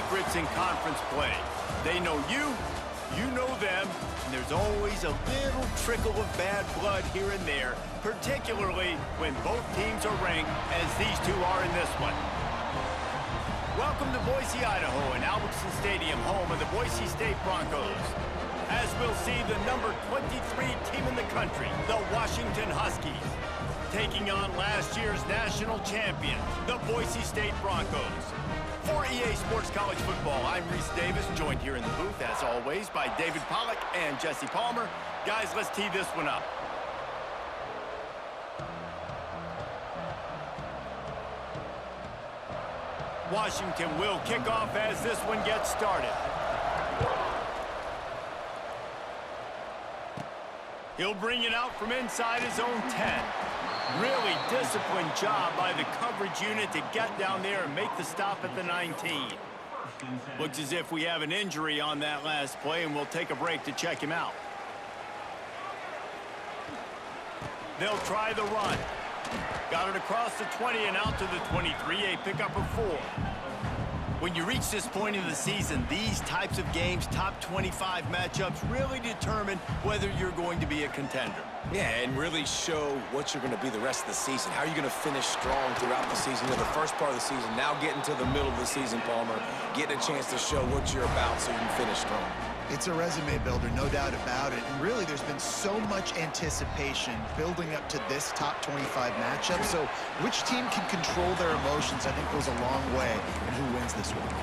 secrets in conference play. They know you, you know them, and there's always a little trickle of bad blood here and there, particularly when both teams are ranked, as these two are in this one. Welcome to Boise, Idaho, and Albertson Stadium, home of the Boise State Broncos. As we'll see the number 23 team in the country, the Washington Huskies, taking on last year's national champions, the Boise State Broncos. For EA Sports College Football, I'm Reese Davis, joined here in the booth, as always, by David Pollack and Jesse Palmer. Guys, let's tee this one up. Washington will kick off as this one gets started. He'll bring it out from inside his own 10. Really disciplined job by the coverage unit to get down there and make the stop at the 19. Looks as if we have an injury on that last play, and we'll take a break to check him out. They'll try the run. Got it across the 20 and out to the 23, a pickup of 4. When you reach this point in the season, these types of games, top 25 matchups, really determine whether you're going to be a contender. Yeah, and really show what you're going to be the rest of the season. How are you going to finish strong throughout the season? You know, the first part of the season, now getting to the middle of the season, Palmer, getting a chance to show what you're about so you can finish strong. It's a resume builder, no doubt about it. And really, there's been so much anticipation building up to this top 25 matchup. So which team can control their emotions, I think, goes a long way in who wins this one.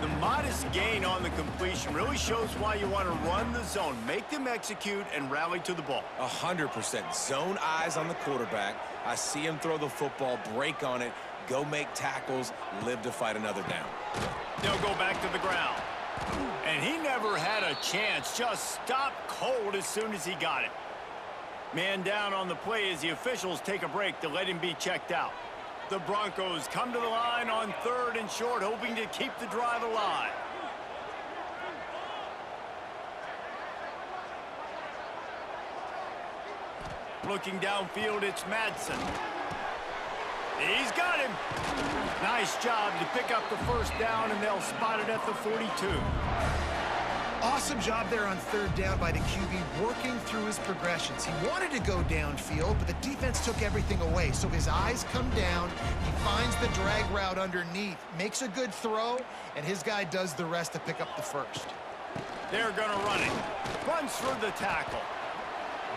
The modest gain on the completion really shows why you want to run the zone, make them execute, and rally to the ball. 100%. Zone eyes on the quarterback. I see him throw the football, break on it, go make tackles, live to fight another down. They'll go back to the ground. And he never had a chance, just stopped cold as soon as he got it. Man down on the play as the officials take a break to let him be checked out. The Broncos come to the line on 3rd and short, hoping to keep the drive alive. Looking downfield, it's Madsen. He's got him. Nice job to pick up the first down, and they'll spot it at the 42. Awesome job there on 3rd down by the QB, working through his progressions. He wanted to go downfield, but the defense took everything away. So his eyes come down, he finds the drag route underneath, makes a good throw, and his guy does the rest to pick up the first. They're going to run it. Runs for the tackle.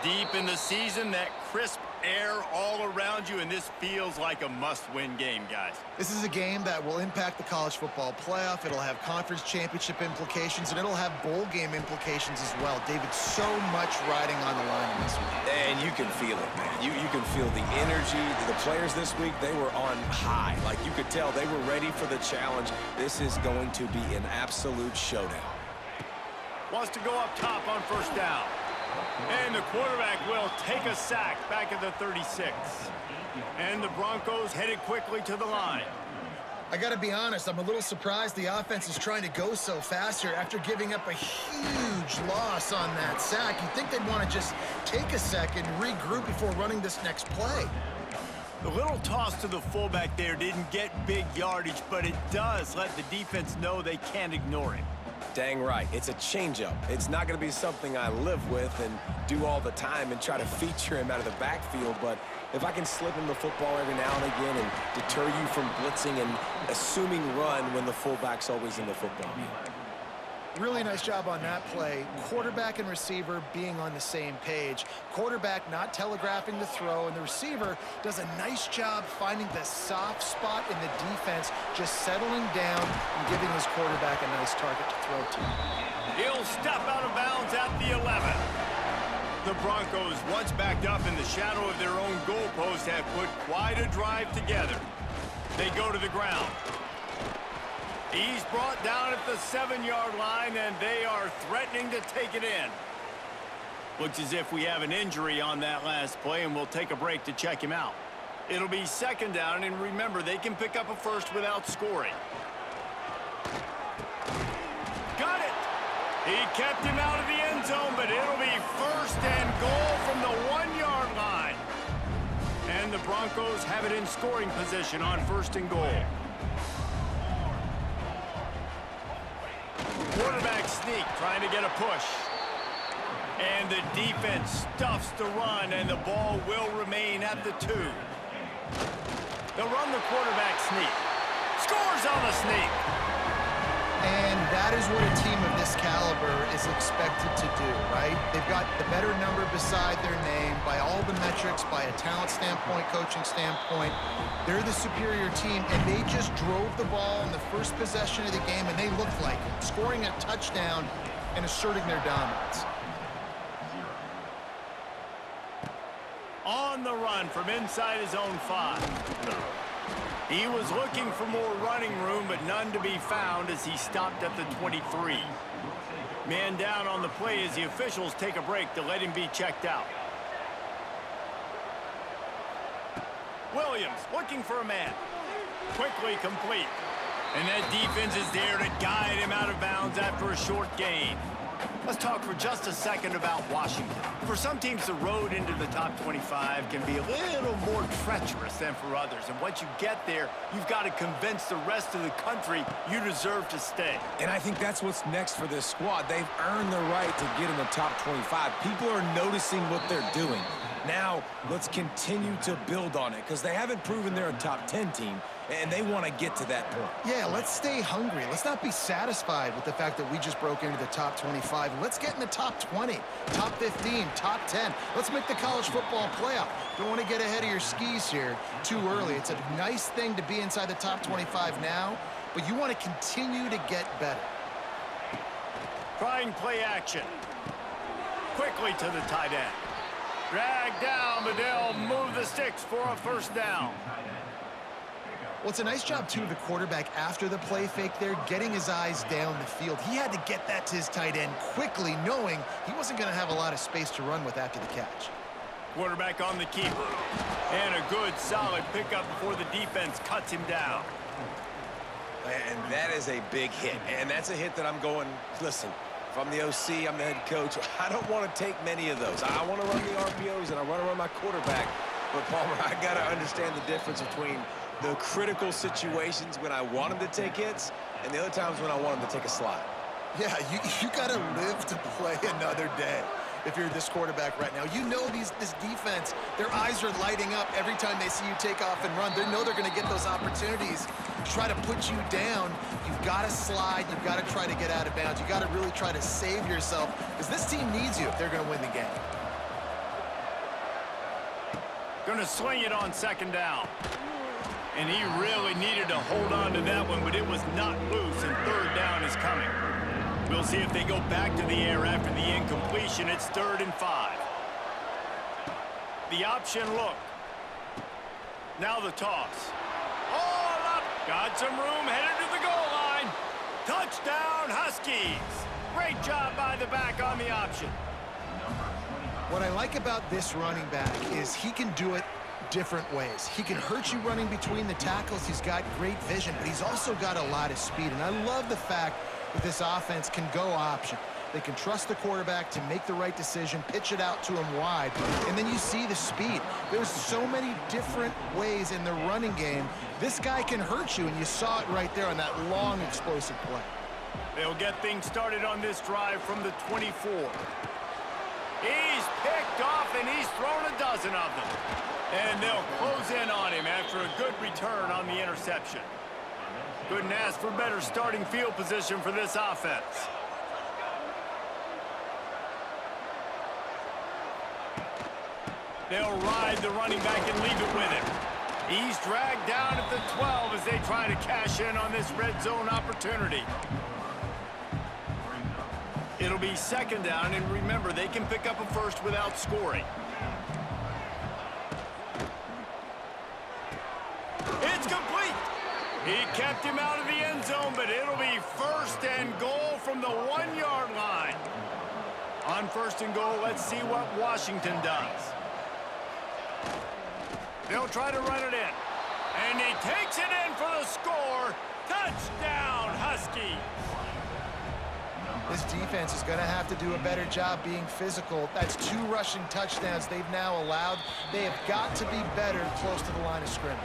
Deep in the season, that crisp air all around you, and this feels like a must-win game, guys. This is a game that will impact the college football playoff. It'll have conference championship implications, and it'll have bowl game implications as well. David, so much riding on the line in this one. And you can feel it, man. You can feel the energy. The players this week, they were on high. Like, you could tell they were ready for the challenge. This is going to be an absolute showdown. Wants to go up top on 1st down. And the quarterback will take a sack back at the 36. And the Broncos headed quickly to the line. I got to be honest, I'm a little surprised the offense is trying to go so fast here after giving up a huge loss on that sack. You'd think they'd want to just take a second, regroup before running this next play. The little toss to the fullback there didn't get big yardage, but it does let the defense know they can't ignore it. Dang right. It's a changeup. It's not going to be something I live with and do all the time and try to feature him out of the backfield, but if I can slip him the football every now and again and deter you from blitzing and assuming run when the fullback's always in the football game. Really nice job on that play. Quarterback and receiver being on the same page. Quarterback not telegraphing the throw, and the receiver does a nice job finding the soft spot in the defense, just settling down and giving his quarterback a nice target to throw to. He'll step out of bounds at the 11. The Broncos, once backed up in the shadow of their own goalpost, have put quite a drive together. They go to the ground. He's brought down at the 7-yard line, and they are threatening to take it in. Looks as if we have an injury on that last play, and we'll take a break to check him out. It'll be 2nd down, and remember, they can pick up a first without scoring. Got it! He kept him out of the end zone, but it'll be 1st and goal from the 1-yard line. And the Broncos have it in scoring position on 1st and goal. quarterback sneak, trying to get a push. And the defense stuffs the run, and the ball will remain at the 2. They'll run the quarterback sneak. Scores on the sneak. And that is what a team of this caliber is expected to do, right? They've got the better number beside their name by all the metrics, by a talent standpoint, coaching standpoint. They're the superior team, and they just drove the ball in the first possession of the game, and they looked like it, scoring a touchdown and asserting their dominance. On the run from inside his own 5. He was looking for more running room, but none to be found as he stopped at the 23. Man down on the play as the officials take a break to let him be checked out. Williams looking for a man. Quickly complete. And that defense is there to guide him out of bounds after a short gain. Let's talk for just a second about Washington. For some teams, the road into the top 25 can be a little more treacherous than for others. And once you get there, you've got to convince the rest of the country you deserve to stay. And I think that's what's next for this squad. They've earned the right to get in the top 25. People are noticing what they're doing. Now, let's continue to build on it because they haven't proven they're a top 10 team, and they want to get to that point. Yeah, let's stay hungry. Let's not be satisfied with the fact that we just broke into the top 25. Let's get in the top 20, top 15, top 10. Let's make the college football playoff. Don't want to get ahead of your skis here too early. It's a nice thing to be inside the top 25 now, but you want to continue to get better. Trying play action. Quickly to the tight end. Drag down, but they'll move the sticks for a first down. Well, it's a nice job, too, of the quarterback after the play fake there, getting his eyes down the field. He had to get that to his tight end quickly, knowing he wasn't going to have a lot of space to run with after the catch. Quarterback on the keeper. And a good, solid pickup before the defense cuts him down. And that is a big hit. And that's a hit that I'm going, listen, if I'm the OC, I'm the head coach, I don't want to take many of those. I want to run the RPOs, and I want to run my quarterback. But, Palmer, I got to understand the difference between the critical situations when I want him to take hits and the other times when I want him to take a slide. Yeah, you got to live to play another day. If you're this quarterback right now, you know this defense, their eyes are lighting up every time they see you take off and run. They know they're going to get those opportunities to try to put you down. You've got to slide. You've got to try to get out of bounds. You've got to really try to save yourself because this team needs you if they're going to win the game. Going to swing it on second down. And he really needed to hold on to that one, but it was not loose, and third down is coming. We'll see if they go back to the air after the incompletion. It's 3rd and 5. The option look. Now the toss. All up. Got some room, headed to the goal line. Touchdown, Huskies. Great job by the back on the option. What I like about this running back is he can do it different ways. He can hurt you running between the tackles. He's got great vision, but he's also got a lot of speed. And I love the fact that this offense can go option. They can trust the quarterback to make the right decision, pitch it out to him wide, and then you see the speed. There's so many different ways in the running game. This guy can hurt you, and you saw it right there on that long, explosive play. They'll get things started on this drive from the 24. He's picked off, and he's thrown a dozen of them. And they'll close in on him after a good return on the interception. Couldn't ask for better starting field position for this offense. They'll ride the running back and leave it with him. He's dragged down at the 12 as they try to cash in on this red zone opportunity. It'll be 2nd down, and remember, they can pick up a first without scoring. It's complete. He kept him out of the end zone, but it'll be 1st and goal from the 1-yard line. On 1st and goal, let's see what Washington does. They'll try to run it in. And he takes it in for the score. Touchdown, Huskies. This defense is going to have to do a better job being physical. That's 2 rushing touchdowns they've now allowed. They have got to be better close to the line of scrimmage.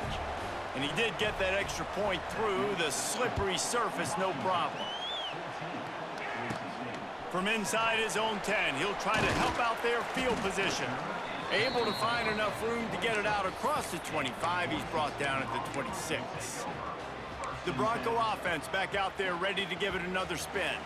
And he did get that extra point through the slippery surface, no problem. From inside his own 10, he'll try to help out their field position. Able to find enough room to get it out across the 25. He's brought down at the 26. The Bronco offense back out there ready to give it another spin.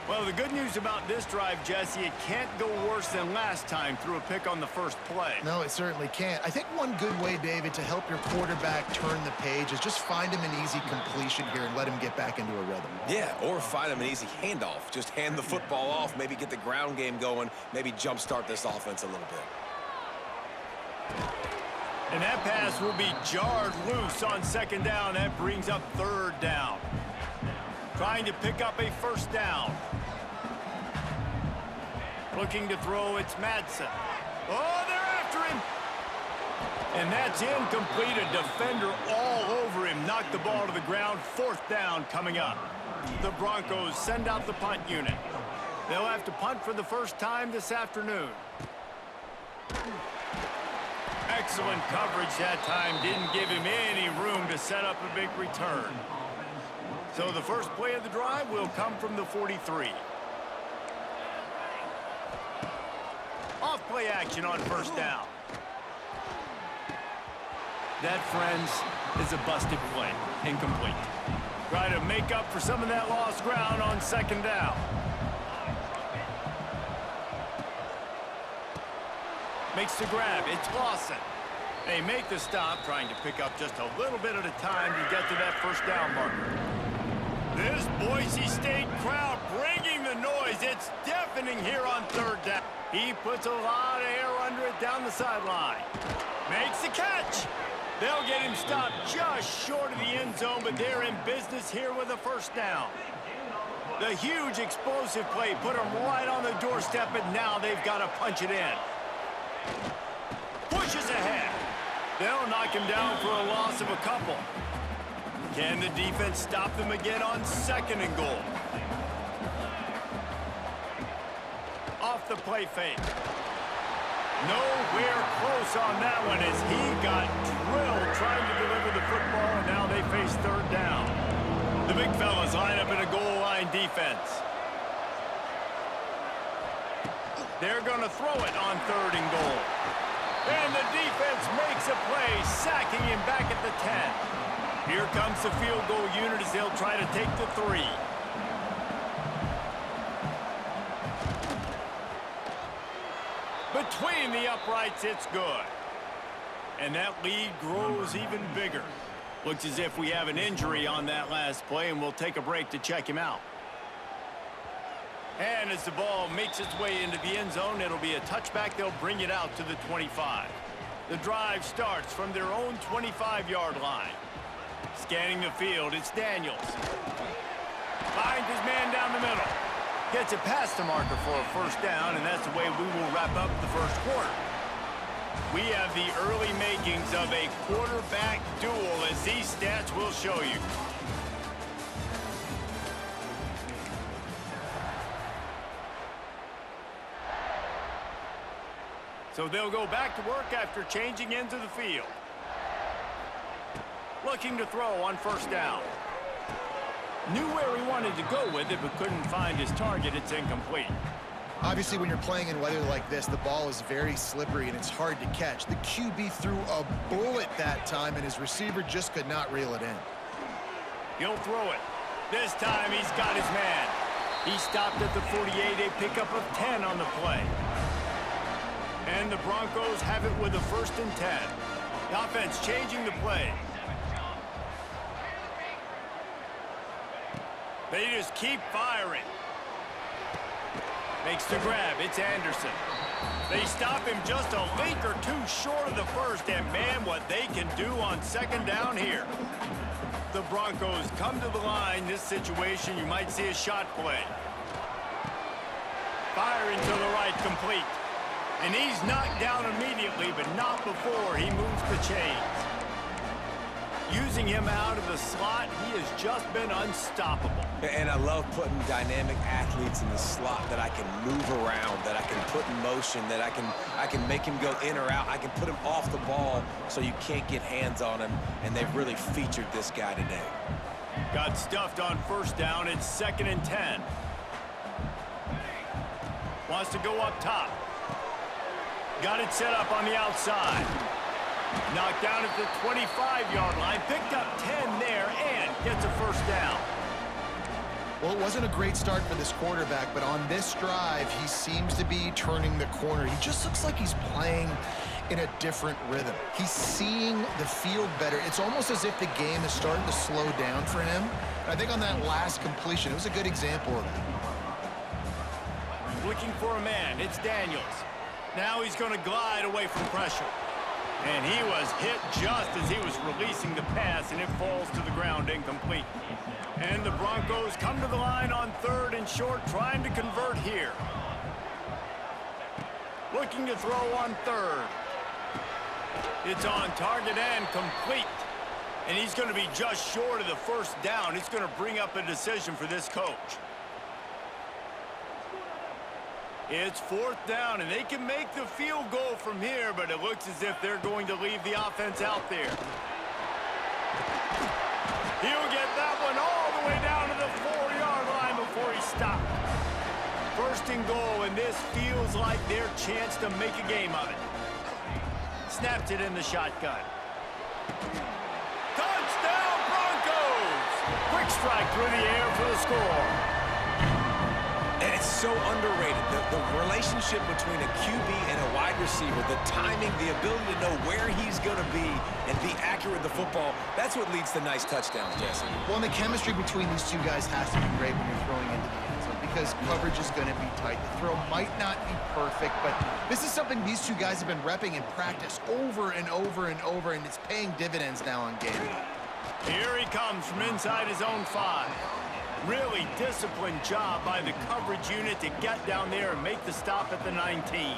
Well, the good news about this drive, Jesse, it can't go worse than last time through a pick on the first play. No, it certainly can't. I think one good way, David, to help your quarterback turn the page is just find him an easy completion here and let him get back into a rhythm. Yeah, or find him an easy handoff. Just hand the football off, maybe get the ground game going, maybe jumpstart this offense a little bit. And that pass will be jarred loose on second down. That brings up third down. Trying to pick up a first down. Looking to throw, it's Madsen. Oh, they're after him. And that's incomplete. A defender all over him. Knocked the ball to the ground. Fourth down coming up. The Broncos send out the punt unit. They'll have to punt for the first time this afternoon. Excellent coverage that time. Didn't give him any room to set up a big return. So the first play of the drive will come from the 43. Off play action on first down. That, friends, is a busted play. Incomplete. Try to make up for some of that lost ground on second down. Makes the grab. It's Lawson. They make the stop, trying to pick up just a little bit at a time to get to that first down marker. This Boise State crowd bringing the noise. It's deafening here on third down. He puts a lot of air under it down the sideline. Makes the catch. They'll get him stopped just short of the end zone, but they're in business here with a first down. The huge explosive play put them right on the doorstep, and now they've got to punch it in. Pushes ahead. They'll knock him down for a loss of a couple. Can the defense stop them again on second and goal? Off the play fake. Nowhere close on that one as he got drilled trying to deliver the football, and now they face third down. The big fellas line up in a goal line defense. They're going to throw it on third and goal. And the defense makes a play, sacking him back at the 10. Here comes the field goal unit as they'll try to take the 3. Between the uprights, it's good. And that lead grows even bigger. Looks as if we have an injury on that last play, and we'll take a break to check him out. And as the ball makes its way into the end zone, it'll be a touchback. They'll bring it out to the 25. The drive starts from their own 25-yard line. Scanning the field, it's Daniels. Finds his man down the middle. Gets it past the marker for a first down, and that's the way we will wrap up the first quarter. We have the early makings of a quarterback duel, as these stats will show you. So they'll go back to work after changing into the field. Looking to throw on first down. Knew where he wanted to go with it, but couldn't find his target. It's incomplete. Obviously, when you're playing in weather like this, the ball is very slippery and it's hard to catch. The QB threw a bullet that time, and his receiver just could not reel it in. He'll throw it. This time he's got his man. He stopped at the 48, a pickup of 10 on the play. And the Broncos have it with a 1st and 10. The offense changing the play. They just keep firing. Makes the grab. It's Anderson. They stop him just a link or two short of the first, and man, what they can do on second down here. The Broncos come to the line. This situation, you might see a shot play. Firing to the right, complete. And he's knocked down immediately, but not before he moves the chains. Using him out of the slot, he has just been unstoppable. And I love putting dynamic athletes in the slot that I can move around, that I can put in motion, that I can make him go in or out. I can put him off the ball so you can't get hands on him, and they've really featured this guy today. Got stuffed on first down. It's 2nd and 10. Wants to go up top. Got it set up on the outside. Knocked down at the 25-yard line. Picked up 10 there and gets a first down. Well, it wasn't a great start for this quarterback, but on this drive, he seems to be turning the corner. He just looks like he's playing in a different rhythm. He's seeing the field better. It's almost as if the game is starting to slow down for him. And I think on that last completion, it was a good example of that. Looking for a man. It's Daniels. Now he's going to glide away from pressure. And he was hit just as he was releasing the pass, and it falls to the ground incomplete. And the Broncos come to the line on 3rd and short, trying to convert here. Looking to throw on 3rd. It's on target and complete. And he's going to be just short of the first down. It's going to bring up a decision for this coach. It's 4th down, and they can make the field goal from here, but it looks as if they're going to leave the offense out there. He'll get that one all the way down to the 4-yard line before he stopped. 1st and goal, and this feels like their chance to make a game of it. Snaps it in the shotgun. Touchdown, Broncos! Quick strike through the air for the score. And it's so underrated. The relationship between a QB and a wide receiver, the timing, the ability to know where he's going to be and be accurate with the football, that's what leads to nice touchdowns, Jesse. Well, and the chemistry between these two guys has to be great when you're throwing into the end zone because coverage is going to be tight. The throw might not be perfect, but this is something these two guys have been repping in practice over and over and over, and it's paying dividends now on game day. Here he comes from inside his own 5. Really disciplined job by the coverage unit to get down there and make the stop at the 19.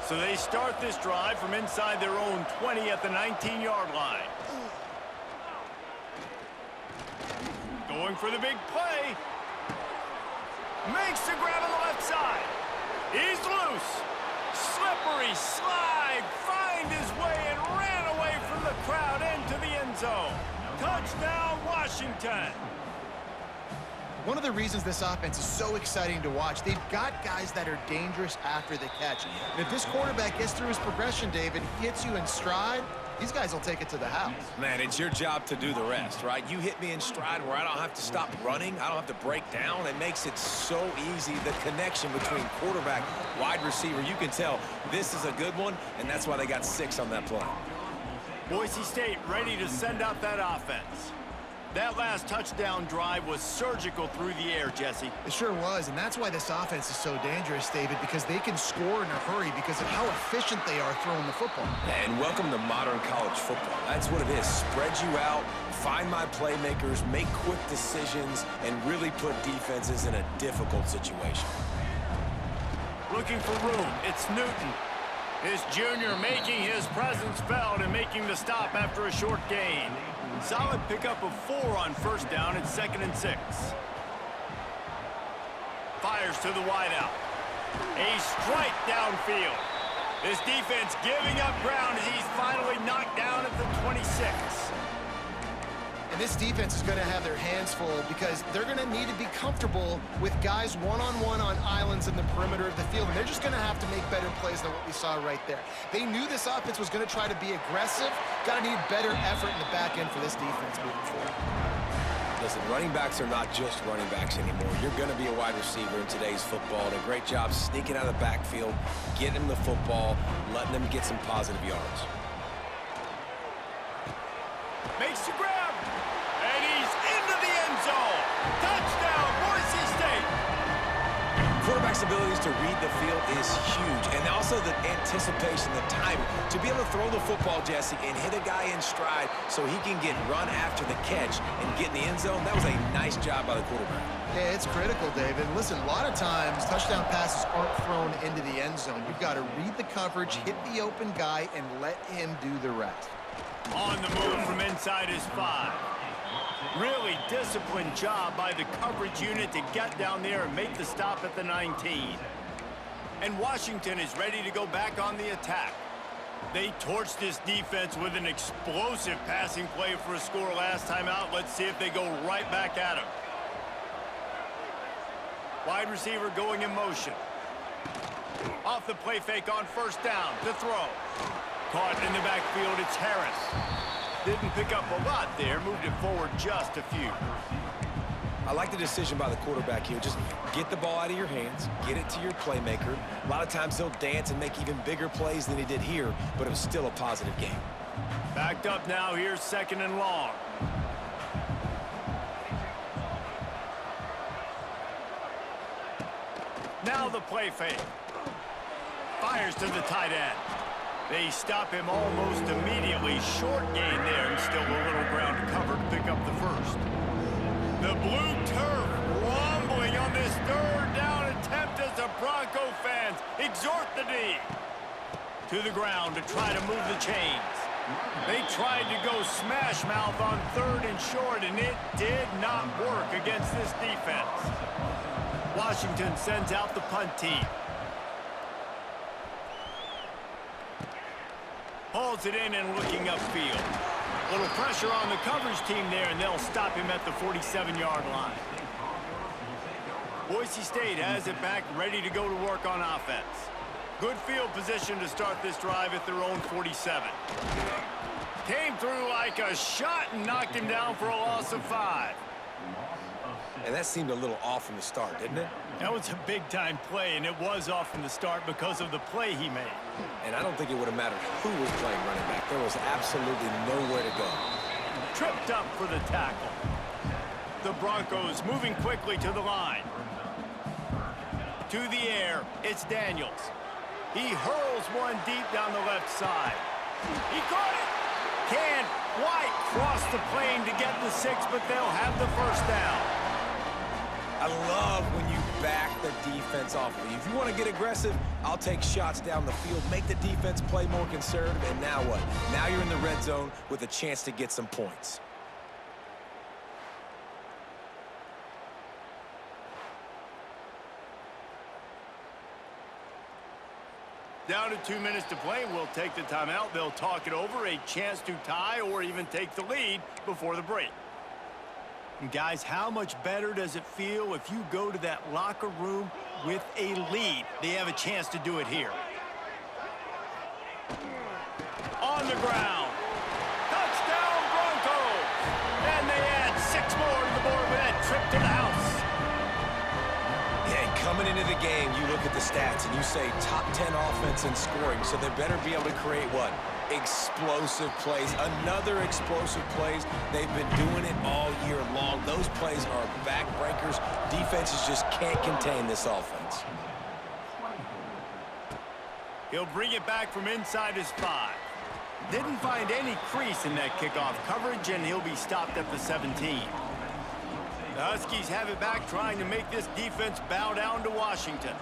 So they start this drive from inside their own 20 at the 19-yard line. Going for the big play. Makes the grab on the left side. He's loose. Slippery slide. Find his way and ran away from the crowd into the end zone. Touchdown, Washington. One of the reasons this offense is so exciting to watch, they've got guys that are dangerous after the catch. And if this quarterback gets through his progression, David, hits you in stride, these guys will take it to the house. Man, it's your job to do the rest, right? You hit me in stride where I don't have to stop running. I don't have to break down. It makes it so easy, the connection between quarterback, wide receiver. You can tell this is a good one, and that's why they got 6 on that play. Boise State ready to send out that offense. That last touchdown drive was surgical through the air, Jesse. It sure was, and that's why this offense is so dangerous, David, because they can score in a hurry because of how efficient they are throwing the football. And welcome to modern college football. That's what it is. Spread you out, find my playmakers, make quick decisions, and really put defenses in a difficult situation. Looking for room. It's Newton. His junior making his presence felt and making the stop after a short gain. Solid pickup of 4 on 1st down at 2nd and 6. Fires to the wideout. A strike downfield. This defense giving up ground as he's finally knocked down at the 26. And this defense is going to have their hands full because they're going to need to be comfortable with guys one-on-one on islands in the perimeter of the field. And they're just going to have to make better plays than what we saw right there. They knew this offense was going to try to be aggressive. Got to need better effort in the back end for this defense moving forward. Listen, running backs are not just running backs anymore. You're going to be a wide receiver in today's football. And a great job sneaking out of the backfield, getting him the football, letting them get some positive yards. Makes the grab. And he's into the end zone. Touchdown, Boise State. Quarterback's abilities to read the field is huge. And also the anticipation, the timing. To be able to throw the football, Jesse, and hit a guy in stride so he can get run after the catch and get in the end zone, that was a nice job by the quarterback. Yeah, it's critical, David. Listen, a lot of times touchdown passes aren't thrown into the end zone. You've got to read the coverage, hit the open guy, and let him do the rest. On the move from inside his 5. Really disciplined job by the coverage unit to get down there and make the stop at the 19. And Washington is ready to go back on the attack. They torched this defense with an explosive passing play for a score last time out. Let's see if they go right back at him. Wide receiver going in motion. Off the play fake on first down to throw. Caught in the backfield, it's Harris. Didn't pick up a lot there, moved it forward just a few. I like the decision by the quarterback here. Just get the ball out of your hands, get it to your playmaker. A lot of times he'll dance and make even bigger plays than he did here, but it was still a positive game. Backed up now, here's 2nd and long. Now the play fake. Fires to the tight end. They stop him almost immediately. Short gain there and still a little ground to cover to pick up the first. The blue turf rumbling on this 3rd down attempt as the Bronco fans exhort the D. To the ground to try to move the chains. They tried to go smash mouth on 3rd and short, and it did not work against this defense. Washington sends out the punt team. Hauls it in and looking upfield. A little pressure on the coverage team there, and they'll stop him at the 47-yard line. Boise State has it back, ready to go to work on offense. Good field position to start this drive at their own 47. Came through like a shot and knocked him down for a loss of 5. And that seemed a little off from the start, didn't it? That was a big-time play, and it was off from the start because of the play he made. And I don't think it would have mattered who was playing running back. There was absolutely nowhere to go. Tripped up for the tackle. The Broncos moving quickly to the line. To the air, it's Daniels. He hurls one deep down the left side. He caught it. Can White cross the plane to get the 6, but they'll have the first down. I love when you back the defense off of you. If you want to get aggressive, I'll take shots down the field, make the defense play more conservative, and now what? Now you're in the red zone with a chance to get some points. Down to 2 minutes to play. We'll take the timeout. They'll talk it over, a chance to tie or even take the lead before the break. And guys, how much better does it feel if you go to that locker room with a lead? They have a chance to do it here. On the ground. Touchdown Broncos! And they add 6 more to the board with that trip to the house. Yeah, coming into the game, you look at the stats and you say top 10 offense in scoring, so they better be able to create what? Explosive plays. Another explosive plays. They've been doing it all year long. Those plays are backbreakers. Defenses just can't contain this offense. He'll bring it back from inside his 5. Didn't find any crease in that kickoff coverage, and he'll be stopped at the 17. The Huskies have it back, trying to make this defense bow down to Washington.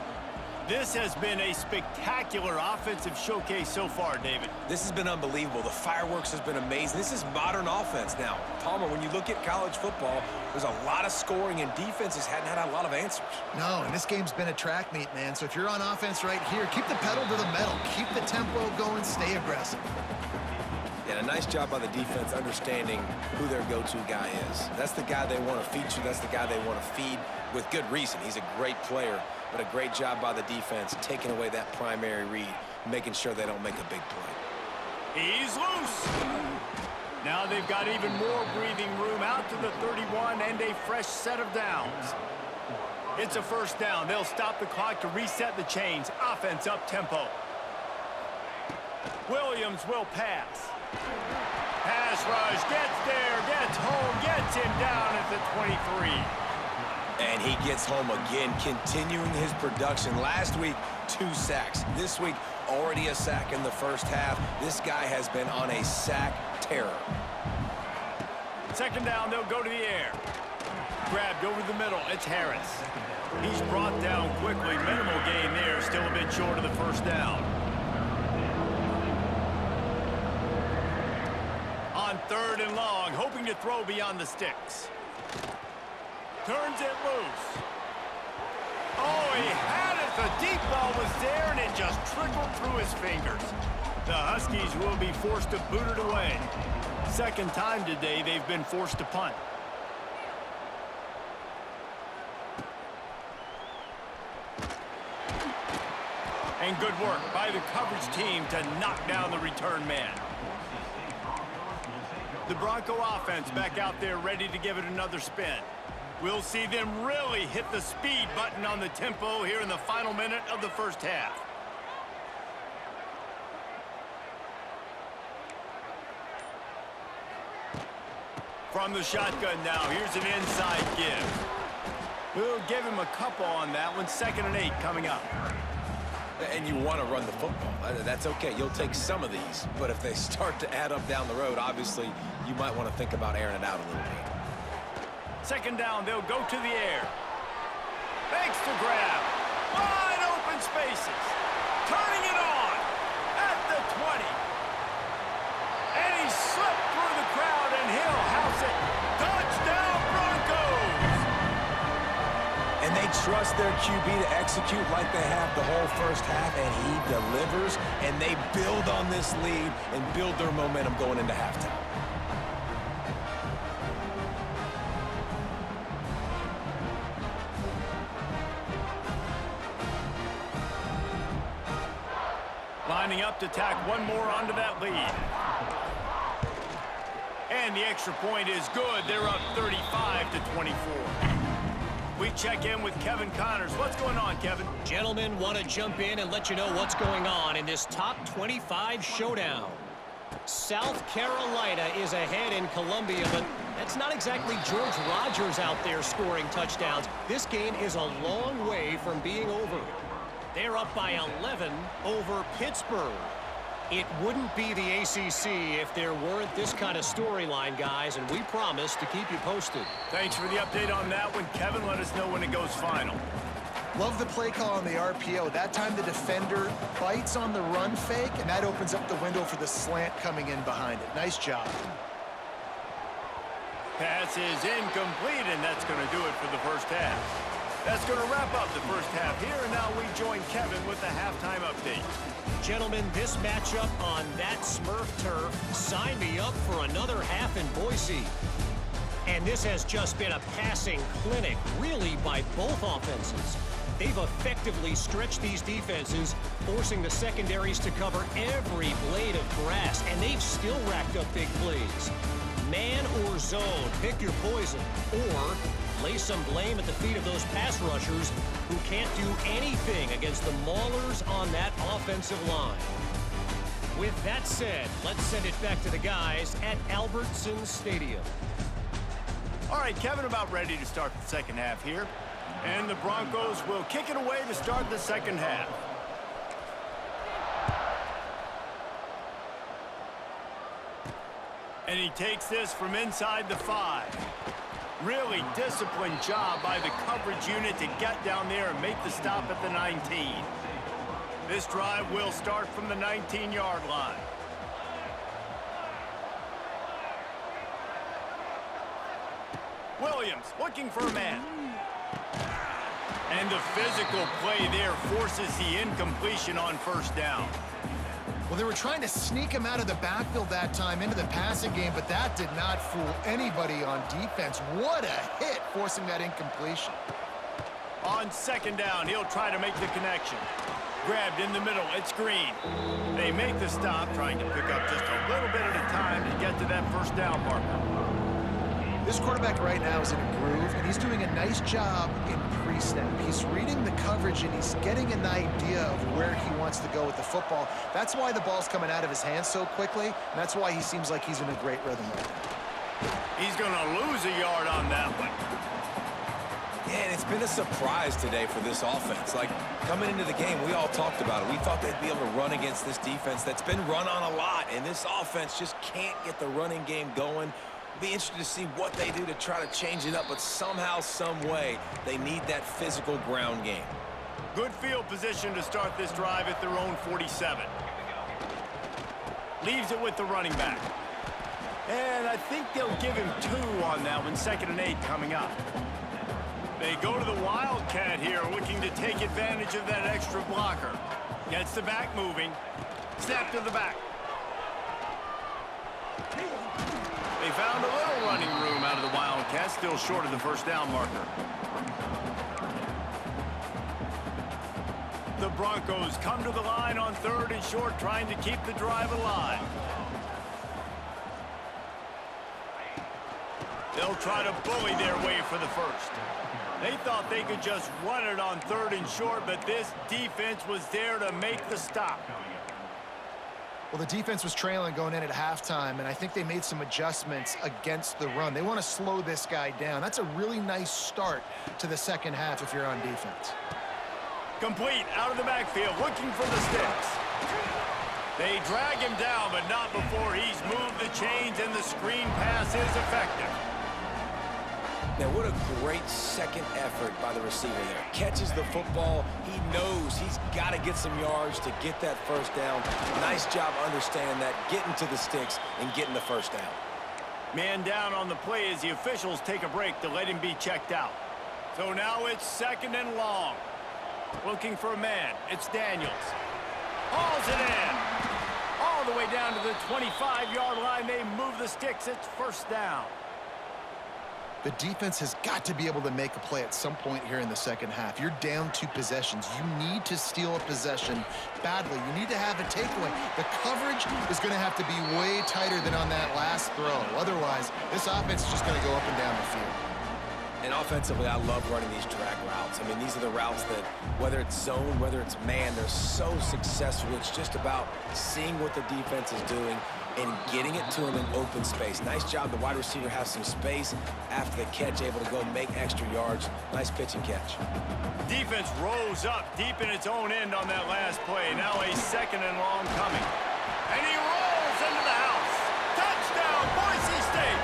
This has been a spectacular offensive showcase so far, David. This has been unbelievable. The fireworks has been amazing. This is modern offense now. Palmer, when you look at college football, there's a lot of scoring, and defenses hadn't had a lot of answers. No, and this game's been a track meet, man. So if you're on offense right here, keep the pedal to the metal. Keep the tempo going. Stay aggressive. And a nice job by the defense understanding who their go-to guy is. That's the guy they want to feature. That's the guy they want to feed with good reason. He's a great player, but a great job by the defense taking away that primary read, making sure they don't make a big play. He's loose. Now they've got even more breathing room out to the 31 and a fresh set of downs. It's a first down. They'll stop the clock to reset the chains. Offense up tempo. Williams will pass. Pass rush, gets there, gets home, gets him down at the 23. And he gets home again, continuing his production. Last week, 2 sacks. This week, already a sack in the first half. This guy has been on a sack terror. Second down, they'll go to the air. Grabbed over the middle, it's Harris. He's brought down quickly. Minimal gain there, still a bit short of the first down. On 3rd and long, hoping to throw beyond the sticks. Turns it loose. Oh, he had it. The deep ball was there, and it just trickled through his fingers. The Huskies will be forced to boot it away. Second time today they've been forced to punt. And good work by the coverage team to knock down the return man. The Bronco offense back out there ready to give it another spin. We'll see them really hit the speed button on the tempo here in the final minute of the first half. From the shotgun now, here's an inside give. We'll give him a couple on that one. 2nd and 8 coming up. And you want to run the football. That's okay. You'll take some of these. But if they start to add up down the road, obviously, you might want to think about airing it out a little bit. 2nd down, they'll go to the air. Makes the grab. Wide open spaces. Turning it on at the 20. And he slipped through the crowd, and he'll house it. Touchdown, Broncos! And they trust their QB to execute like they have the whole first half, and he delivers, and they build on this lead and build their momentum going into halftime. Lining up to tack one more onto that lead. And the extra point is good. They're up 35-24. We check in with Kevin Connors. What's going on, Kevin? Gentlemen, want to jump in and let you know what's going on in this top 25 showdown. South Carolina is ahead in Columbia, but that's not exactly George Rogers out there scoring touchdowns. This game is a long way from being over. They're up by 11 over Pittsburgh. It wouldn't be the ACC if there weren't this kind of storyline, guys, and we promise to keep you posted. Thanks for the update on that one, Kevin. Let us know when it goes final. Love the play call on the RPO. That time the defender bites on the run fake, and that opens up the window for the slant coming in behind it. Nice job. Pass is incomplete, and that's going to do it for the first half. That's going to wrap up the first half here, and now we join Kevin with the halftime update. Gentlemen, this matchup on that Smurf turf, sign me up for another half in Boise. And this has just been a passing clinic, really, by both offenses. They've effectively stretched these defenses, forcing the secondaries to cover every blade of grass, and they've still racked up big plays. Man or zone, pick your poison, or lay some blame at the feet of those pass rushers who can't do anything against the maulers on that offensive line. With that said, let's send it back to the guys at Albertson Stadium. All right, Kevin, about ready to start the second half here. And the Broncos will kick it away to start the second half. And he takes this from inside the 5. Really disciplined job by the coverage unit to get down there and make the stop at the 19. This drive will start from the 19-yard line. Williams looking for a man. And the physical play there forces the incompletion on first down. Well, they were trying to sneak him out of the backfield that time into the passing game, but that did not fool anybody on defense. What a hit, forcing that incompletion. On second down, he'll try to make the connection. Grabbed in the middle, it's Green. They make the stop, trying to pick up just a little bit at a time to get to that first down marker. This quarterback right now is in a groove, and he's doing a nice job in pre-snap. He's reading the coverage, and he's getting an idea of where he wants to go with the football. That's why the ball's coming out of his hands so quickly, and that's why he seems like he's in a great rhythm right now. He's going to lose a yard on that one. Yeah, and it's been a surprise today for this offense. Like, coming into the game, we all talked about it. We thought they'd be able to run against this defense that's been run on a lot, and this offense just can't get the running game going. Be interested to see what they do to try to change it up, but somehow, some way, they need that physical ground game. Good field position to start this drive at their own 47. Leaves it with the running back. And I think they'll give him 2 on that one. 2nd and 8 coming up. They go to the Wildcat here, looking to take advantage of that extra blocker. Gets the back moving. Snap to the back. They found a little running room out of the Wildcats, still short of the first down marker. The Broncos come to the line on 3rd and short, trying to keep the drive alive. They'll try to bully their way for the first. They thought they could just run it on 3rd and short, but this defense was there to make the stop. Well, the defense was trailing going in at halftime, and I think they made some adjustments against the run. They want to slow this guy down. That's a really nice start to the second half if you're on defense. Complete out of the backfield, looking for the sticks. They drag him down, but not before he's moved the chains, and the screen pass is effective. Now, what a great second effort by the receiver there. Catches the football. He knows he's got to get some yards to get that first down. Nice job understanding that, getting to the sticks and getting the first down. Man down on the play as the officials take a break to let him be checked out. So now it's 2nd and long. Looking for a man. It's Daniels. Hauls it in. All the way down to the 25-yard line. They move the sticks. It's first down. The defense has got to be able to make a play at some point here in the second half. You're down 2 possessions. You need to steal a possession badly. You need to have a takeaway. The coverage is going to have to be way tighter than on that last throw. Otherwise, this offense is just going to go up and down the field. And offensively, I love running these drag routes. I mean, these are the routes that, whether it's zone, whether it's man, they're so successful. It's just about seeing what the defense is doing and getting it to him in open space. Nice job. The wide receiver has some space after the catch, able to go make extra yards. Nice pitch and catch. Defense rose up deep in its own end on that last play. Now a 2nd and long coming. And he rolls into the house. Touchdown, Boise State.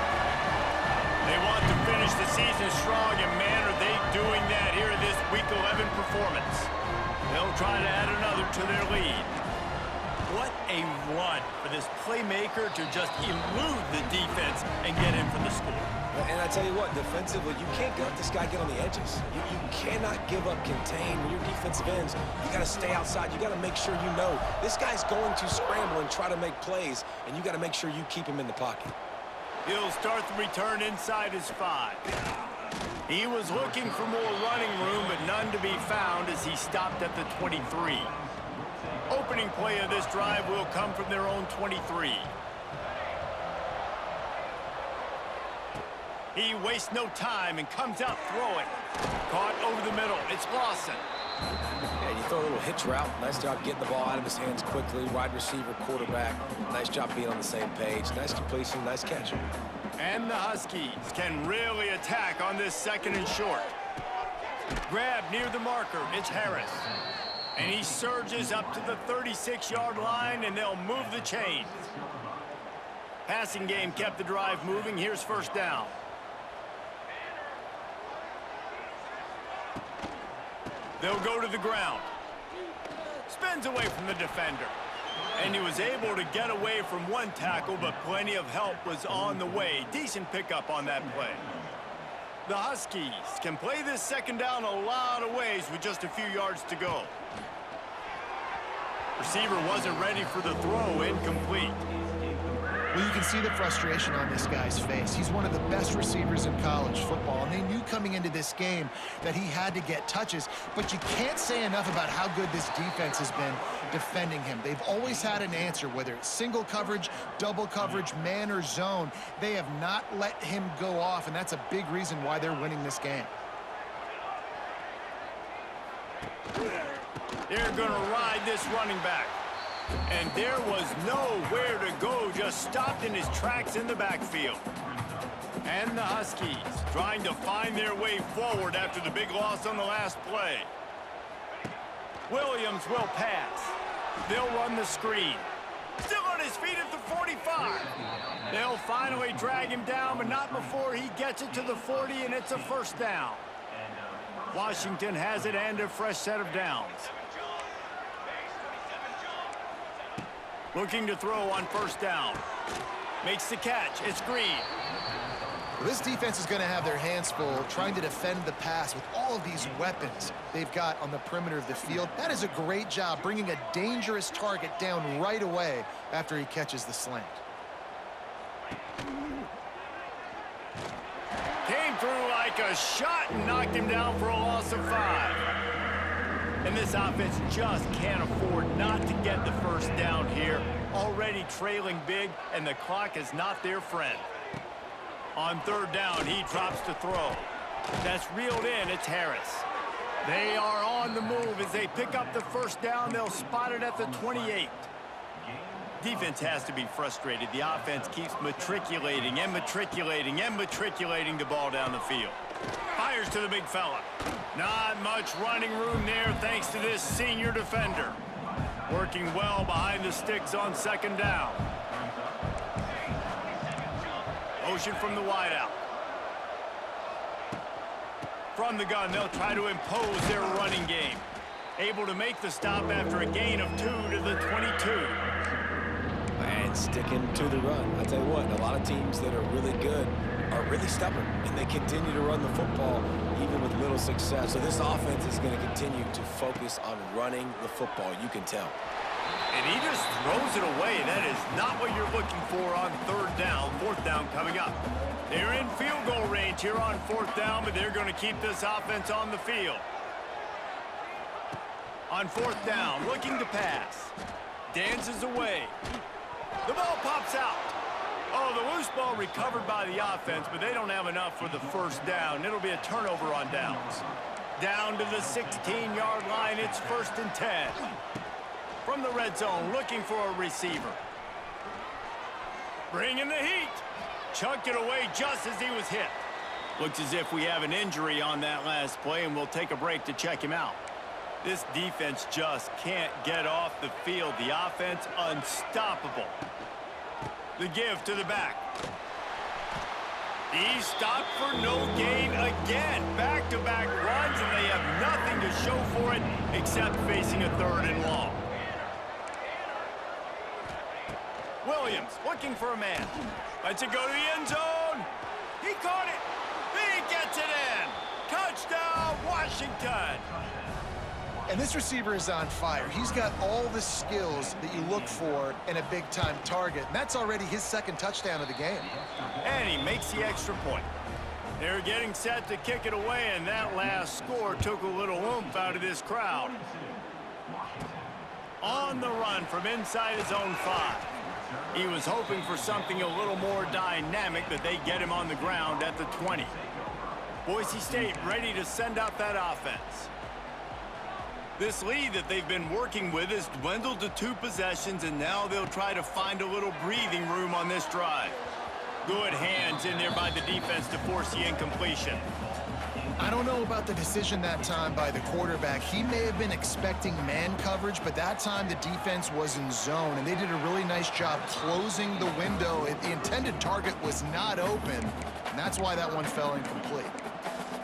They want to finish the season strong, and man, are they doing that here in this Week 11 performance. They'll try to add another to their lead. What a run for this playmaker to just elude the defense and get in for the score. And I tell you what, defensively, you can't let this guy get on the edges. You cannot give up contain when your defensive ends. You got to stay outside. You got to make sure you know this guy's going to scramble and try to make plays, and you got to make sure you keep him in the pocket. He'll start the return inside his 5. He was looking for more running room, but none to be found as he stopped at the 23. Opening play of this drive will come from their own 23. He wastes no time and comes out throwing. Caught over the middle. It's Lawson. Yeah, you throw a little hitch route. Nice job getting the ball out of his hands quickly. Wide receiver, quarterback. Nice job being on the same page. Nice completion, nice catch. And the Huskies can really attack on this 2nd and short. Grab near the marker. It's Harris. And he surges up to the 36-yard line, and they'll move the chains. Passing game kept the drive moving. Here's first down. They'll go to the ground. Spins away from the defender. And he was able to get away from one tackle, but plenty of help was on the way. Decent pickup on that play. The Huskies can play this 2nd down a lot of ways with just a few yards to go. Receiver wasn't ready for the throw, incomplete. Well, you can see the frustration on this guy's face. He's one of the best receivers in college football, and they knew coming into this game that he had to get touches, but you can't say enough about how good this defense has been defending him. They've always had an answer, whether it's single coverage, double coverage, man or zone. They have not let him go off, and that's a big reason why they're winning this game. They're going to ride this running back. And there was nowhere to go, just stopped in his tracks in the backfield. And the Huskies trying to find their way forward after the big loss on the last play. Williams will pass. They'll run the screen. Still on his feet at the 45. They'll finally drag him down, but not before he gets it to the 40, and it's a first down. Washington has it and a fresh set of downs. Looking to throw on first down. Makes the catch. It's Green. Well, this defense is going to have their hands full trying to defend the pass with all of these weapons they've got on the perimeter of the field. That is a great job bringing a dangerous target down right away after he catches the slant. Came through like a shot and knocked him down for a loss of 5. And this offense just can't afford not to get the first down here. Already trailing big, and the clock is not their friend. On third down, he drops to throw. That's reeled in. It's Harris. They are on the move as they pick up the first down. They'll spot it at the 28. Defense has to be frustrated. The offense keeps matriculating and matriculating and matriculating the ball down the field. Fires to the big fella. Not much running room there thanks to this senior defender. Working well behind the sticks on second down. Motion from the wideout. From the gun, they'll try to impose their running game. Able to make the stop after a gain of 2 to the 22. And sticking to the run. I tell you what, a lot of teams that are really good are really stubborn, and they continue to run the football even with little success. So this offense is going to continue to focus on running the football, you can tell. And he just throws it away. That is not what you're looking for on third down. Fourth down coming up. They're in field goal range here on fourth down, but they're going to keep this offense on the field. On fourth down, looking to pass. Dances away. The ball pops out. Oh, the loose ball recovered by the offense, but they don't have enough for the first down. It'll be a turnover on downs. Down to the 16-yard line. It's 1st and 10. From the red zone, looking for a receiver. Bringing the heat. Chucked it away just as he was hit. Looks as if we have an injury on that last play, and we'll take a break to check him out. This defense just can't get off the field. The offense unstoppable. The give to the back. He's stopped for no gain again. Back-to-back runs, and they have nothing to show for it except facing a 3rd and long. Williams looking for a man. Lets it go to the end zone. He caught it. He gets it in. Touchdown, Washington. And this receiver is on fire. He's got all the skills that you look for in a big-time target. And that's already his 2nd touchdown of the game. And he makes the extra point. They're getting set to kick it away, and that last score took a little oomph out of this crowd. On the run from inside his own 5. He was hoping for something a little more dynamic, but they get him on the ground at the 20. Boise State ready to send out that offense. This lead that they've been working with has dwindled to 2 possessions, and now they'll try to find a little breathing room on this drive. Good hands in there by the defense to force the incompletion. I don't know about the decision that time by the quarterback. He may have been expecting man coverage, but that time the defense was in zone, and they did a really nice job closing the window. The intended target was not open, and that's why that one fell incomplete.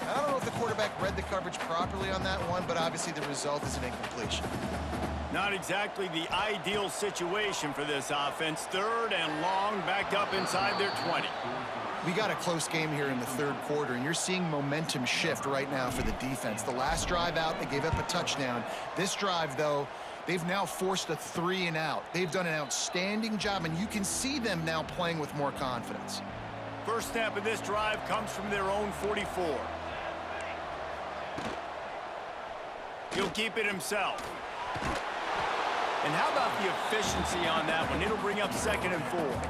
I don't know if the quarterback read the coverage properly on that one, but obviously the result is an incompletion. Not exactly the ideal situation for this offense. 3rd and long, back up inside their 20. We got a close game here in the 3rd quarter, and you're seeing momentum shift right now for the defense. The last drive out, they gave up a touchdown. This drive, though, they've now forced a 3 and out. They've done an outstanding job, and you can see them now playing with more confidence. First snap of this drive comes from their own 44. He'll keep it himself. And how about the efficiency on that one? It'll bring up 2nd and 4.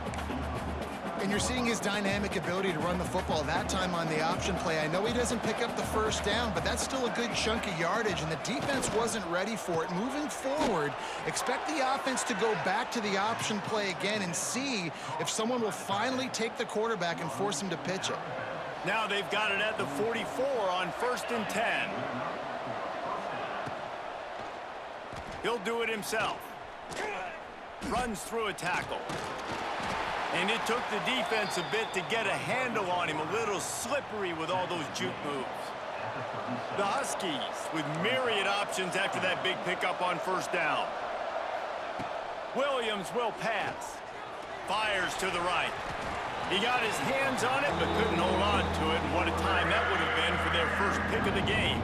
And you're seeing his dynamic ability to run the football that time on the option play. I know he doesn't pick up the first down, but that's still a good chunk of yardage, and the defense wasn't ready for it. Moving forward, expect the offense to go back to the option play again and see if someone will finally take the quarterback and force him to pitch it. Now they've got it at the 44 on 1st and 10. He'll do it himself. Runs through a tackle. And it took the defense a bit to get a handle on him. A little slippery with all those juke moves. The Huskies with myriad options after that big pickup on 1st down. Williams will pass. Fires to the right. He got his hands on it but couldn't hold on to it. And what a time that would have been for their first pick of the game.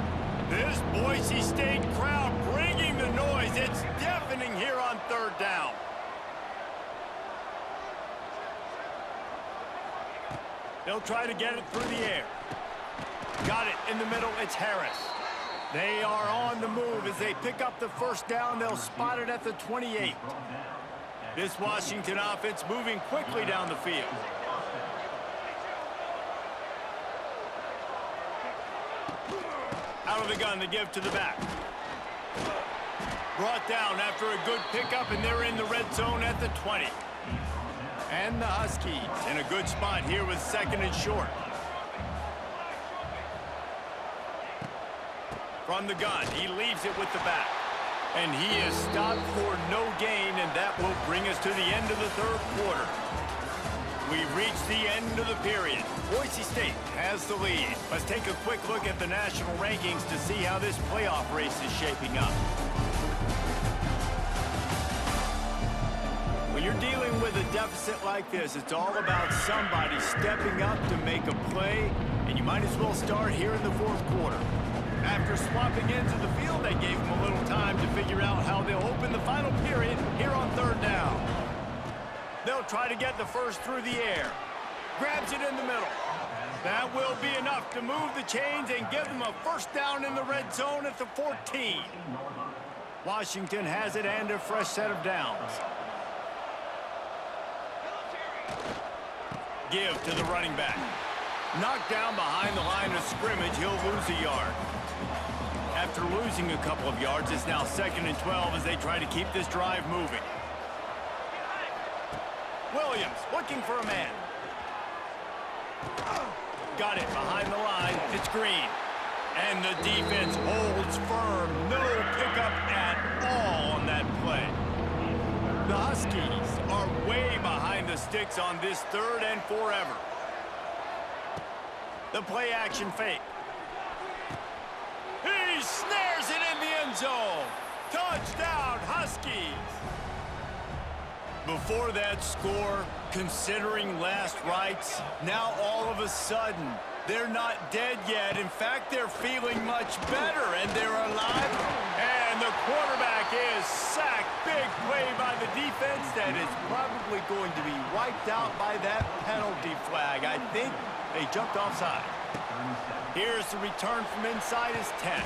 This Boise State crowd bringing the noise. It's deafening here on 3rd down. They'll try to get it through the air. Got it in the middle. It's Harris. They are on the move as they pick up the first down. They'll spot it at the 28. This Washington offense moving quickly down the field. Out of the gun to give to the back. Brought down after a good pickup, and they're in the red zone at the 20. And the Huskies in a good spot here with 2nd and short. From the gun, he leaves it with the back. And he is stopped for no gain, and that will bring us to the end of the 3rd quarter. We've reached the end of the period. Boise State has the lead. Let's take a quick look at the national rankings to see how this playoff race is shaping up. When you're dealing with a deficit like this, it's all about somebody stepping up to make a play, and you might as well start here in the 4th quarter. After swapping into the field, they gave him a little time to figure out how they'll open the final period here on 3rd down. They'll try to get the first through the air. Grabs it in the middle. That will be enough to move the chains and give them a first down in the red zone at the 14. Washington has it and a fresh set of downs. Give to the running back. Knocked down behind the line of scrimmage, he'll lose a yard. After losing a couple of yards, it's now 2nd and 12 as they try to keep this drive moving. Williams looking for a man. Got it behind the line. It's Green. And the defense holds firm. No pickup at all on that play. The Huskies are way behind the sticks on this 3rd and forever. The play action fake. He snares it in the end zone. Touchdown, Huskies. Before that score, considering last rites, now all of a sudden, they're not dead yet. In fact, they're feeling much better, and they're alive. And the quarterback is sacked. Big play by the defense that is probably going to be wiped out by that penalty flag. I think they jumped offside. Here's the return from inside his 10.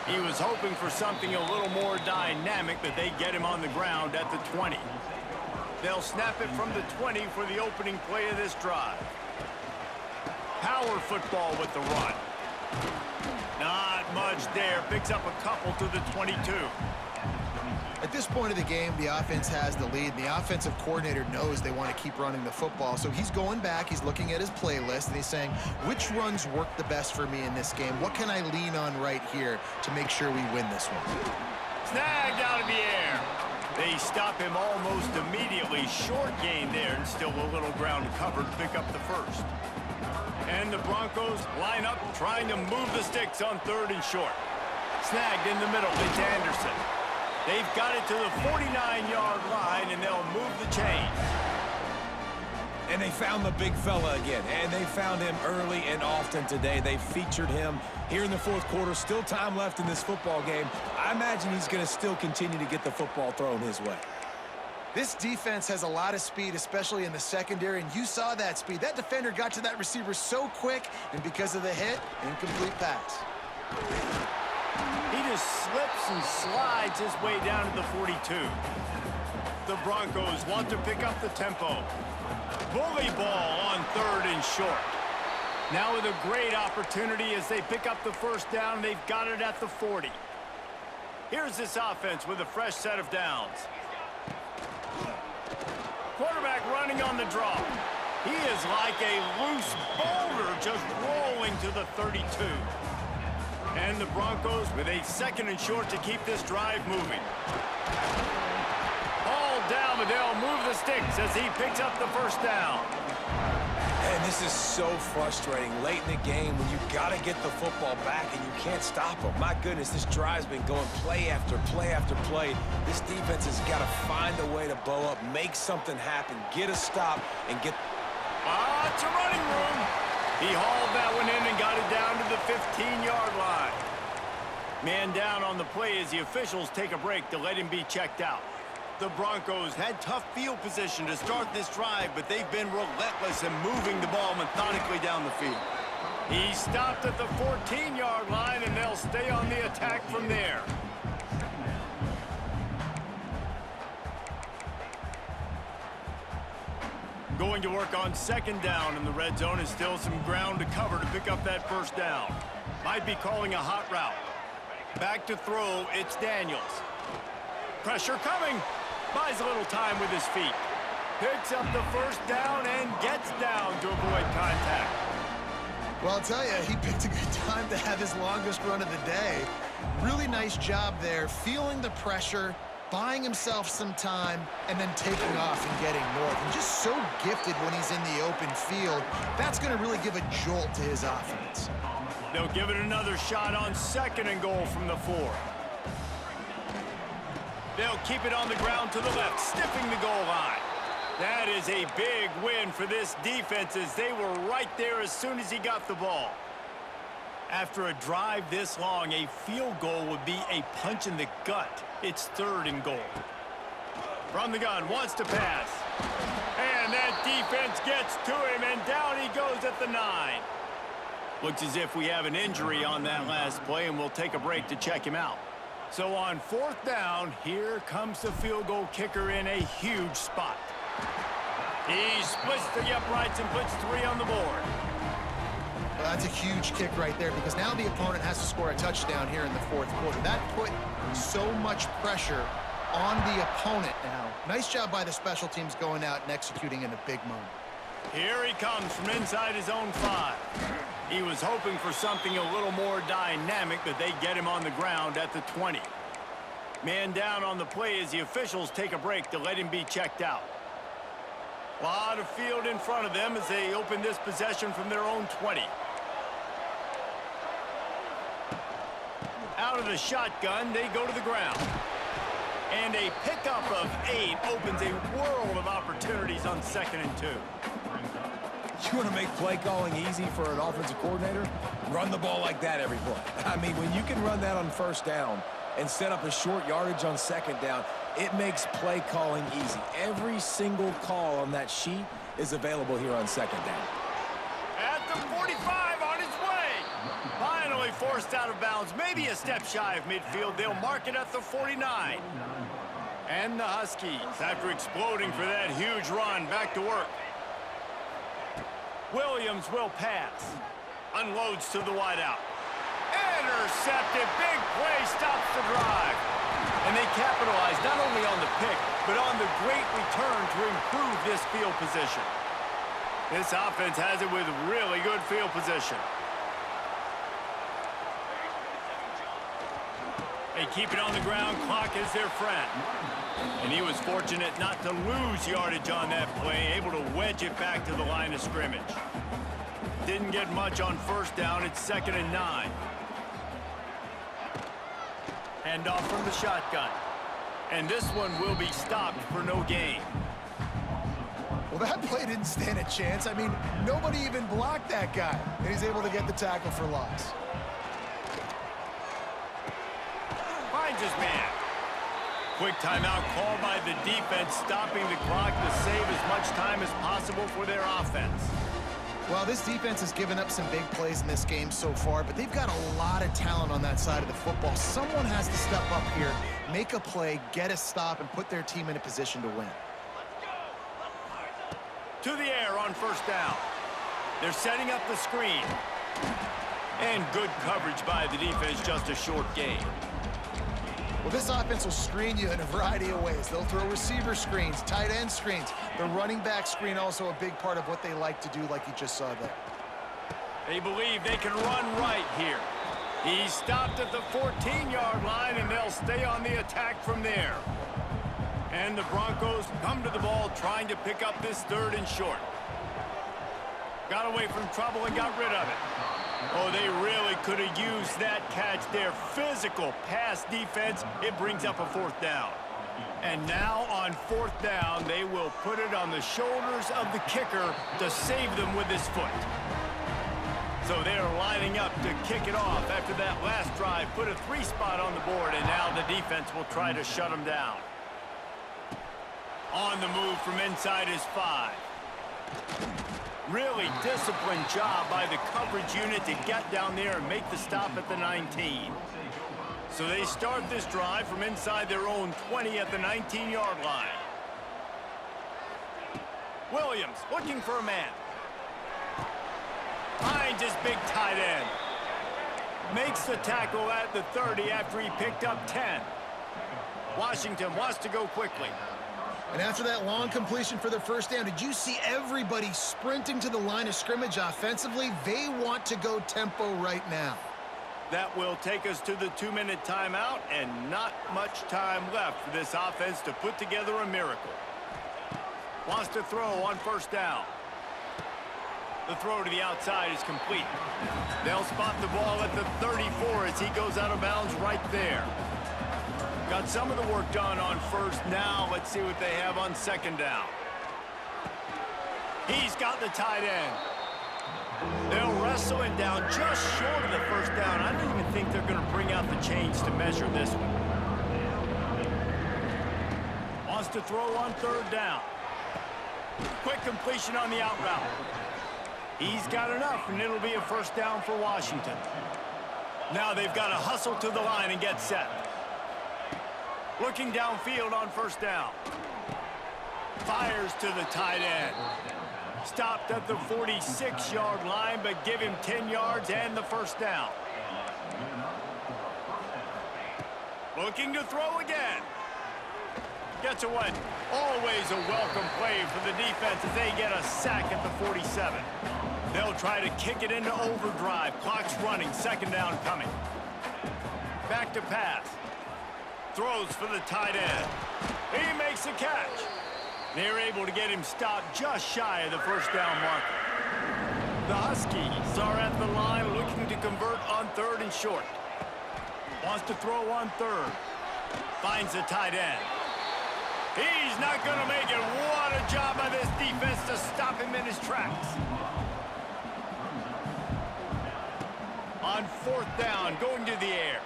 He was hoping for something a little more dynamic, but they get him on the ground at the 20. They'll snap it from the 20 for the opening play of this drive. Power football with the run. Not much there. Picks up a couple to the 22. At this point of the game, the offense has the lead, and the offensive coordinator knows they want to keep running the football. So he's going back, he's looking at his playlist, and he's saying, which runs work the best for me in this game? What can I lean on right here to make sure we win this one? Snagged out of the air. They stop him almost immediately. Short gain there, and still a little ground cover to pick up the first. And the Broncos line up, trying to move the sticks on 3rd and short. Snagged in the middle. It's Anderson. They've got it to the 49-yard line, and they'll move the chains. And they found the big fella again, and they found him early and often today. They featured him here in the 4th quarter. Still time left in this football game. I imagine he's going to still continue to get the football thrown his way. This defense has a lot of speed, especially in the secondary, and you saw that speed. That defender got to that receiver so quick, and because of the hit, incomplete pass. He just slips and slides his way down to the 42. The Broncos want to pick up the tempo. Bully ball on 3rd and short. Now with a great opportunity as they pick up the first down. They've got it at the 40. Here's this offense with a fresh set of downs. Quarterback running on the draw. He is like a loose boulder just rolling to the 32. And the Broncos with a 2nd and short to keep this drive moving. Ball down, but they'll move the sticks as he picks up the first down. And this is so frustrating late in the game when you got to get the football back and you can't stop them. My goodness, this drive's been going play after play after play. This defense has got to find a way to bow up, make something happen, get a stop, and get... It's a running room. He hauled that one in and got it down to the 15-yard line. Man down on the play as the officials take a break to let him be checked out. The Broncos had tough field position to start this drive, but they've been relentless in moving the ball methodically down the field. He stopped at the 14-yard line, and they'll stay on the attack from there. Going to work on second down in the red zone, and still some ground to cover to pick up that first down. Might be calling a hot route. Back to throw, it's Daniels. Pressure coming. Buys a little time with his feet. Picks up the first down and gets down to avoid contact. Well, I'll tell you, he picked a good time to have his longest run of the day. Really nice job there, feeling the pressure, buying himself some time, and then taking off and getting north. And just so gifted when he's in the open field. That's going to really give a jolt to his offense. They'll give it another shot on second and goal from the 4. They'll keep it on the ground to the left, sniffing the goal line. That is a big win for this defense, as they were right there as soon as he got the ball. After a drive this long, a field goal would be a punch in the gut. It's third and goal. From the gun, wants to pass. And that defense gets to him, and down he goes at the 9. Looks as if we have an injury on that last play, and we'll take a break to check him out. So on fourth down, here comes the field goal kicker in a huge spot. He splits the uprights and puts 3 on the board. Well, that's a huge kick right there, because now the opponent has to score a touchdown here in the fourth quarter. That put so much pressure on the opponent now. Nice job by the special teams going out and executing in a big moment. Here he comes from inside his own 5. He was hoping for something a little more dynamic, but they get him on the ground at the 20. Man down on the play as the officials take a break to let him be checked out. A lot of field in front of them as they open this possession from their own 20. Out of the shotgun, they go to the ground. And a pickup of 8 opens a world of opportunities on second and 2. You want to make play calling easy for an offensive coordinator? Run the ball like that every play. I mean, when you can run that on first down and set up a short yardage on second down, it makes play calling easy. Every single call on that sheet is available here on second down. At the 45, on his way. Finally forced out of bounds, maybe a step shy of midfield. They'll mark it at the 49. And the Huskies, after exploding for that huge run, back to work. Williams will pass. Unloads to the wideout. Intercepted. Big play stops the drive. And they capitalize not only on the pick, but on the great return to improve this field position. This offense has it with really good field position. They keep it on the ground. Clock is their friend. And he was fortunate not to lose yardage on that play, able to wedge it back to the line of scrimmage. Didn't get much on first down. It's second and 9. Hand off from the shotgun. And this one will be stopped for no gain. Well, that play didn't stand a chance. I mean, nobody even blocked that guy. And he's able to get the tackle for loss. Finds his man. Quick timeout called by the defense, stopping the clock to save as much time as possible for their offense. Well, this defense has given up some big plays in this game so far, but they've got a lot of talent on that side of the football. Someone has to step up here, make a play, get a stop, and put their team in a position to win. To the air on first down. They're setting up the screen. And good coverage by the defense, just a short gain. Well, this offense will screen you in a variety of ways. They'll throw receiver screens, tight end screens. The running back screen also a big part of what they like to do, like you just saw there. They believe they can run right here. He stopped at the 14-yard line, and they'll stay on the attack from there. And the Broncos come to the ball, trying to pick up this third and short. Got away from trouble and got rid of it. Oh, they really could have used that catch there. Physical pass defense. It brings up a fourth down. And now on fourth down, they will put it on the shoulders of the kicker to save them with his foot. So they're lining up to kick it off after that last drive. Put a 3 spot on the board, and now the defense will try to shut them down. On the move from inside his 5. Really disciplined job by the coverage unit to get down there and make the stop at the 19. So they start this drive from inside their own 20 at the 19-yard line. Williams looking for a man. Finds his big tight end. Makes the tackle at the 30 after he picked up 10. Washington wants to go quickly. And after that long completion for the first down, did you see everybody sprinting to the line of scrimmage offensively? They want to go tempo right now. That will take us to the 2-minute timeout, and not much time left for this offense to put together a miracle. Wants to throw on first down. The throw to the outside is complete. They'll spot the ball at the 34 as he goes out of bounds right there. Got some of the work done on first. Now let's see what they have on second down. He's got the tight end. They'll wrestle him down just short of the first down. I don't even think they're going to bring out the chains to measure this one. Wants to throw on third down. Quick completion on the out route. He's got enough, and it'll be a first down for Washington. Now they've got to hustle to the line and get set. Looking downfield on first down. Fires to the tight end. Stopped at the 46-yard line, but give him 10 yards and the first down. Looking to throw again. Gets away. Always a welcome play for the defense as they get a sack at the 47. They'll try to kick it into overdrive. Clock's running. Second down coming. Back to pass. Throws for the tight end. He makes the catch. They're able to get him stopped just shy of the first down marker. The Huskies are at the line looking to convert on third and short. Wants to throw on third. Finds the tight end. He's not going to make it. What a job by this defense to stop him in his tracks. On fourth down, going to the air.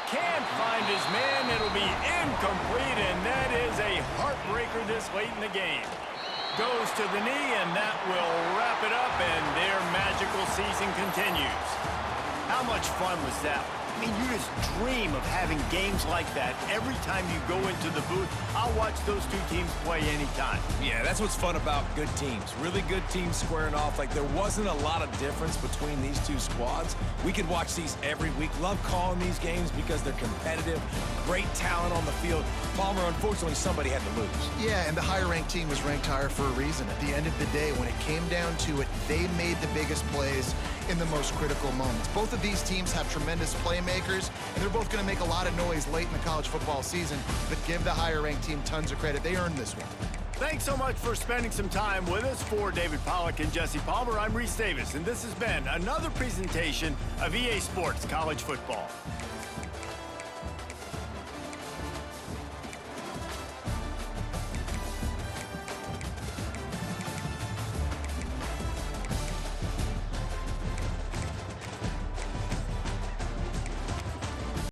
Can't find his man. It'll be incomplete, and that is a heartbreaker this late in the game. Goes to the knee, and that will wrap it up, and their magical season continues. How much fun was that? I mean, you just dream of having games like that every time you go into the booth. I'll watch those two teams play anytime. Yeah, that's what's fun about good teams. Really good teams squaring off. Like, there wasn't a lot of difference between these two squads. We could watch these every week. Love calling these games because they're competitive. Great talent on the field. Palmer, unfortunately, somebody had to lose. Yeah, and the higher-ranked team was ranked higher for a reason. At the end of the day, when it came down to it, they made the biggest plays in the most critical moments. Both of these teams have tremendous playmakers, and they're both going to make a lot of noise late in the college football season, but give the higher-ranked team tons of credit. They earned this one. Thanks so much for spending some time with us. For David Pollack and Jesse Palmer, I'm Reese Davis, and this has been another presentation of EA Sports College Football.